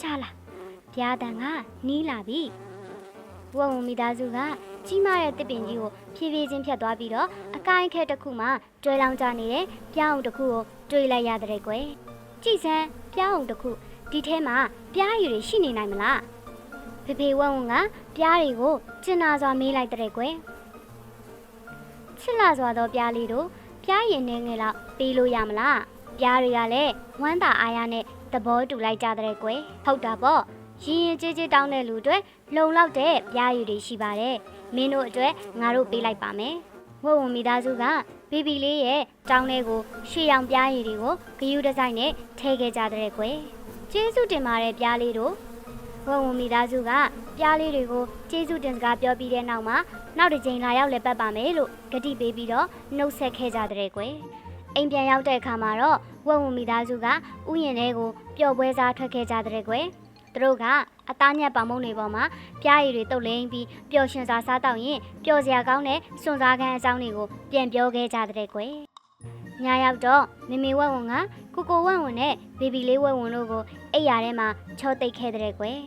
ချလာပြားတန်ကနီးလာပြီဝုံဝုံမိသားစုကကြီးမားတဲ့တစ်ပင်ကြီးကိုဖြည်းဖြည်းချင်းဖြတ်သွားပြီးတော့အကိုင်းခဲတစ်ခုမှကျွဲလောင်းကြနေတဲ့ပြားအောင်တစ်ခုကိုတွေးလိုက်ရတဲ့ကွယ်ကြည်စမ်းပြားအောင်တစ်ခုဒီထဲမှာပြားရည်တွေရှိနေနိုင်မလားဖေဖေဝုံဝုံကပြားတွေကိုကျင်နာစွာမေးလိုက်တဲ့ကွယ်ချစ်လာစွာသောပြားလေးတို့ပြားရည်နေငယ်လောက်ပေးလို့ရမလားပြားတွေကလည်းဝမ်းသာအားရနဲ့သဘောတူလိုက်ကြတဲ့ကွယ်ဟုတ်တာပေါ့ရင်ရင်ကြေးကြေးတောင်းတဲ့လူတွေလုံလောက်တဲ့ပြားရည်တွေရှိပါတယ်မင်းတို့အတွက်ငါတို့ပေးလိုက်ပါမယ်ဝုံဝုံမိသားစုကဘီဘီလေးရဲ့တောင်းလေးကိုရှေ့ရောင်ပြားရည်တွေကိုဂယူးဒီဇိုင်းနဲ့ထည့်ခဲ့ကြတဲ့ကွယ်ကျေးဇူးတင်ပါတယ်ပြားလေးတို့ဝုံဝုံမိသားစုကပြားလေးတွေကိုကျေးဇူးတင်စကားပြောပြီးတဲ့နောက်မှာနောက်တစ်ချိန်လာရောက်လည်ပတ်ပါမယ်လို့ဂတိပေးပြီးတော့နှုတ်ဆက်ခဲ့ကြတဲ့ကွယ်အိမ်ပြန်ရောက်တဲ့အခါမှာတော့ဝုံဝုံမိသားစုကဥယျာဉ်ထဲကိုပျော်ပွဲစားထွက်ခဲ့ကြတဲ့ကွယ်သူတို့ကအသားညက်ပေါင်မုံတွေပေါ်မှာပြားရည်တွေတုပ်လိမ့်ပြီးပျော်ရွှင်စွာစားတော့ရင်ပျော်စရာကောင်းတဲ့စွန့်စားခန်းအကြောင်းတွေကိုပြန်ပြောခဲ့ကြတဲ့ကွယ်ညရောက်တော့မေမေဝက်ဝံကကိုကိုဝက်ဝံနဲ့ဘေဘီလေးဝက်ဝံတို့ကိုအိပ်ရာထဲမှာချောသိပ်ခဲ့တဲ့ကွယ်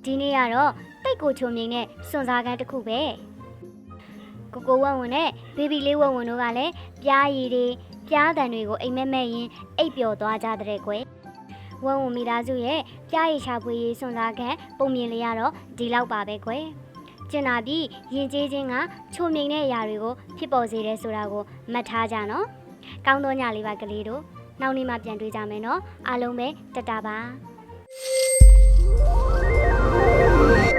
ဒီနေ့ကတော့တိတ်ကိုချုံမြိန်နဲ့စွန့်စားခန်းတစ်ခုပဲကိုကိုဝက်ဝံနဲ့ဘေဘီလေးဝက်ဝံတို့ကလည်းပြားရည်တွေပြားတန်တွေကိုအိမ်မက်မဲ့ရင်အိပ်ပျော်သွားကြတဲ့ကွယ်ဝုံဝုံမိသားစုရဲ့ပြားရည်ချပွေးရေးစွန့်စားခန်းပုံမြင်လေးရတော့ဒီလောက်ပါပဲကွယ်ကျင်နာပြီးရင်ကျေးချင်းကချုံမြိန်တဲ့အရာတွေကိုဖြစ်ပေါ်စေတယ်ဆိုတာကိုမှတ်ထားကြနော်ကောင်းသောညလေးပါကလေးတို့နောက်နေ့မှပြန်တွေ့ကြမယ်နော်အားလုံးပဲတတပါ